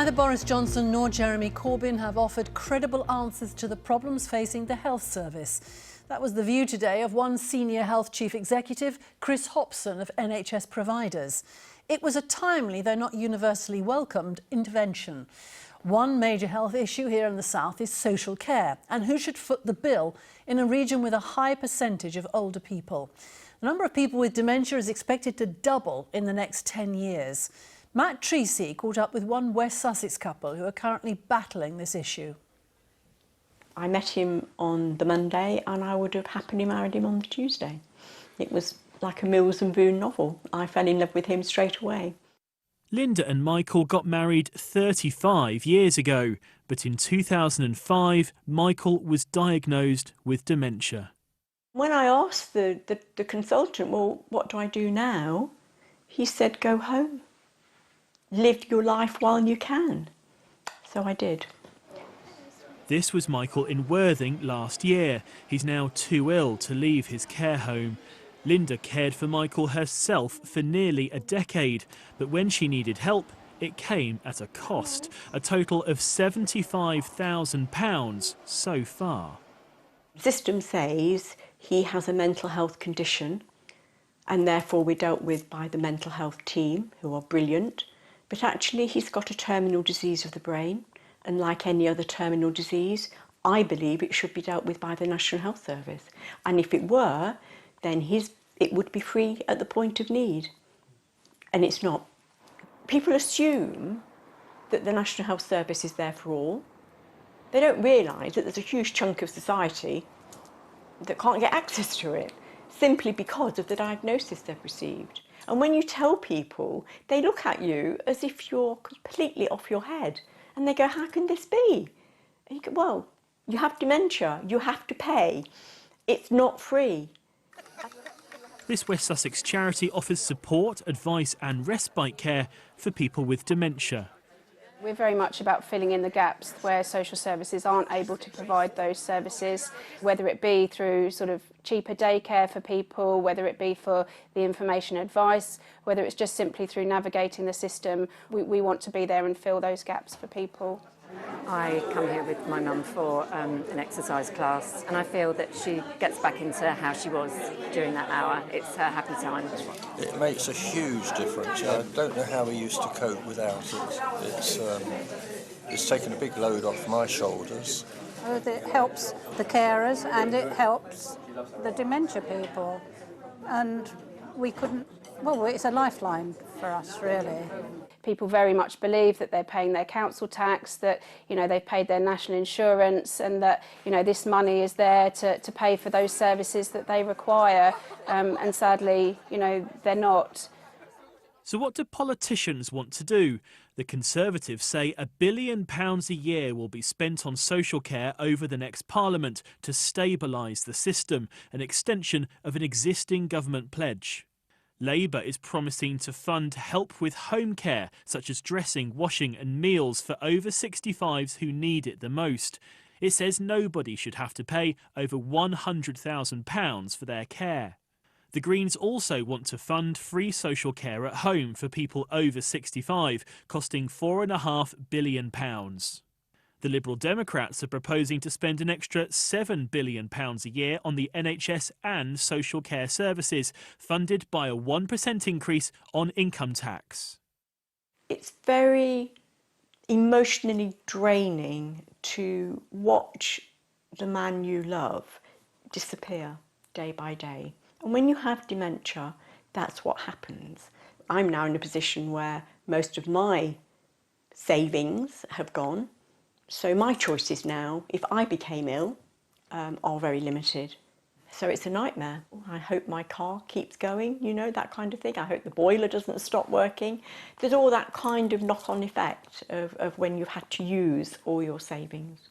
Neither Boris Johnson nor Jeremy Corbyn have offered credible answers to the problems facing the health service. That was the view today of one senior health chief executive, Chris Hopson of NHS Providers. It was a timely, though not universally welcomed, intervention. One major health issue here in the south is social care and who should foot the bill in a region with a high percentage of older people. The number of people with dementia is expected to double in the next 10 years. Matt Treacy caught up with one West Sussex couple who are currently battling this issue. I met him on the Monday and I would have happily married him on the Tuesday. It was like a Mills and Boon novel. I fell in love with him straight away. Linda and Michael got married 35 years ago, but in 2005, Michael was diagnosed with dementia. When I asked the consultant, well, what do I do now? He said, go home. Live your life while you can. So I did. This was Michael in Worthing last year. He's now too ill to leave his care home. Linda cared for Michael herself for nearly a decade, but when she needed help, it came at a cost, a total of £75,000 so far. The system says he has a mental health condition and therefore we're dealt with by the mental health team, who are brilliant. But actually he's got a terminal disease of the brain, and like any other terminal disease, I believe it should be dealt with by the National Health Service. And if it were, then it would be free at the point of need. And it's not. People assume that the National Health Service is there for all. They don't realise that there's a huge chunk of society that can't get access to it, simply because of the diagnosis they've received. And when you tell people, they look at you as if you're completely off your head. And they go, how can this be? And you go, well, you have dementia, you have to pay. It's not free. This West Sussex charity offers support, advice and respite care for people with dementia. We're very much about filling in the gaps where social services aren't able to provide those services, whether it be through sort of cheaper daycare for people, whether it be for the information advice, whether it's just simply through navigating the system. We want to be there and fill those gaps for people. I come here with my mum for an exercise class, and I feel that she gets back into how she was during that hour. It's her happy time. It makes a huge difference. I don't know how we used to cope without it. It's taken a big load off my shoulders. It helps the carers and it helps the dementia people, and we couldn't. Well, it's a lifeline for us, really. People very much believe that they're paying their council tax, that they've paid their national insurance, and that this money is there to pay for those services that they require. And sadly, they're not. So what do politicians want to do? The Conservatives say £1 billion a year will be spent on social care over the next Parliament to stabilise the system, an extension of an existing government pledge. Labour is promising to fund help with home care, such as dressing, washing and meals for over 65s who need it the most. It says nobody should have to pay over £100,000 for their care. The Greens also want to fund free social care at home for people over 65, costing £4.5 billion. The Liberal Democrats are proposing to spend an extra £7 billion a year on the NHS and social care services, funded by a 1% increase on income tax. It's very emotionally draining to watch the man you love disappear day by day. And when you have dementia, that's what happens. I'm now in a position where most of my savings have gone. So my choices now, if I became ill, are very limited. So it's a nightmare. I hope my car keeps going, that kind of thing. I hope the boiler doesn't stop working. There's all that kind of knock-on effect of when you've had to use all your savings.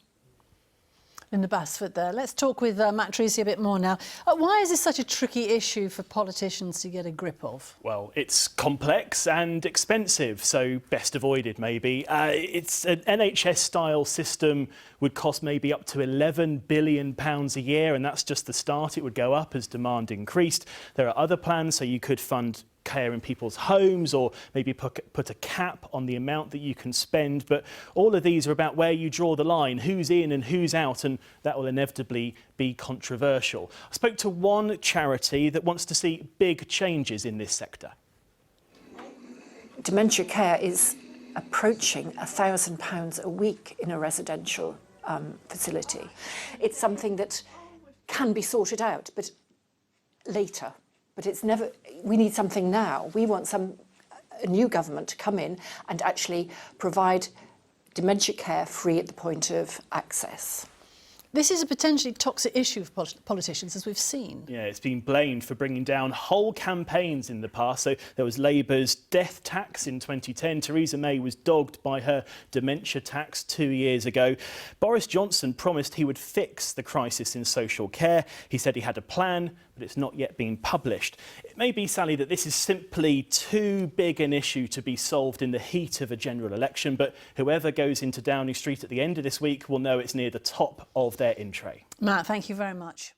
Linda Basford there. Let's talk with Matt Treacy a bit more now. Why is this such a tricky issue for politicians to get a grip of? Well, it's complex and expensive, so best avoided maybe. It's an NHS-style system would cost maybe up to £11 billion a year, and that's just the start. It would go up as demand increased. There are other plans, so you could fund care in people's homes, or maybe put a cap on the amount that you can spend. But all of these are about where you draw the line, who's in and who's out, and that will inevitably be controversial. I spoke to one charity that wants to see big changes in this sector. Dementia care is approaching £1,000 a week in a residential facility. It's something that can be sorted out, but later. But it's never. We need something now. We want a new government to come in and actually provide dementia care free at the point of access. This is a potentially toxic issue for politicians, as we've seen. Yeah, it's been blamed for bringing down whole campaigns in the past. So there was Labour's death tax in 2010. Theresa May was dogged by her dementia tax 2 years ago. Boris Johnson promised he would fix the crisis in social care. He said he had a plan, but it's not yet been published. It may be, Sally, that this is simply too big an issue to be solved in the heat of a general election, but whoever goes into Downing Street at the end of this week will know it's near the top of their in tray. Matt, thank you very much.